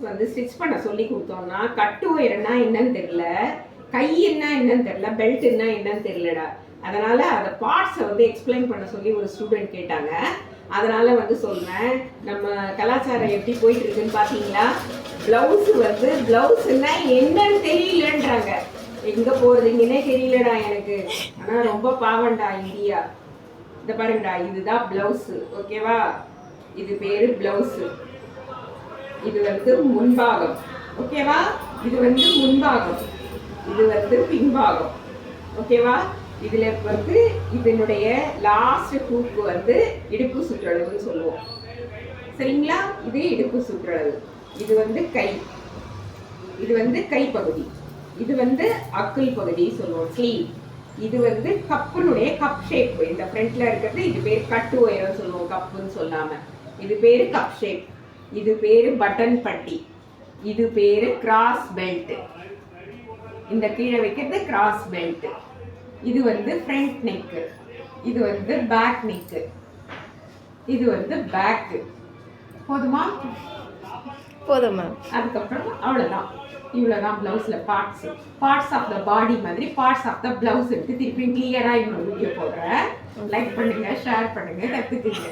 வந்து ஸ்டிச் பண்ண சொல்லி கொடுத்தோம்னா கட்டு ஒயர்னா என்னன்னு தெரியல, கைன்னா என்னன்னு தெரியல, பெல்ட்னா என்னன்னு தெரியலடா. அதனால அந்த பார்ட்ஸை வந்து எக்ஸ்பிளைன் பண்ண சொல்லி ஒரு ஸ்டூடெண்ட் கேட்டாங்க. அதனால வந்து சொல்றேன், நம்ம கலாச்சாரம் எப்படி போயிட்டு இருக்குன்னு பாத்தீங்களா? பிளவுஸ் வந்து பிளவுஸ்னா என்னன்னு தெரியலன்றாங்க. எங்க போறதுங்கன்னே தெரியலடா எனக்கு. ஆனா ரொம்ப பாவம்டா இந்தியா. இந்த பாருங்கடா, இதுதான் பிளவுஸ். ஓகேவா? இது பேரு பிளவுஸ். இது வந்து முன்பாகம். ஓகேவா? இது வந்து முன்பாகம், இது வந்து பின்பாகம். ஓகேவா? இதுல வந்து இதனுடைய லாஸ்ட் ஹூக் வந்து இடுப்பு சுற்றளவுன்னு சொல்லுவோம். சரிங்களா? இது இடுப்பு சுற்றளவு. இது வந்து கை, இது வந்து கைப்பகுதி, இது வந்து அக்குள் பகுதி சொல்லுவோம், ஸ்லீவ். இது வந்து கப்புனுடைய கப் ஷேப். இந்த ஃப்ரண்ட்ல இருக்கிறது இது பேர் கட்டு ஒயரம் சொல்லுவோம், கப்புன்னு சொல்லாம. இது பேரு கப் ஷேப். இது பேரு பட்டன் பட்டி. இது பேரு கிராஸ் பெல்ட். இந்த கீழே வைக்கிறது கிராஸ் பெல்ட். இது வந்து ஃப்ரண்ட் நெக், இது வந்து பேக் நெக், இது வந்து பேக். போதுமா? போதுமா? அதுக்கப்புறம் அவ்வளோதான். இவ்வளோதான் பிளவுஸ்ல பார்ட்ஸ் ஆஃப் த பாடி மாதிரி பார்ட்ஸ் ஆஃப் த பிளவுஸ் இருக்கு. திருப்பி கிளியரா இன்னொரு வீடியோ போடுறேன். லைக் பண்ணுங்க, ஷேர் பண்ணுங்க, கத்துக்குங்க.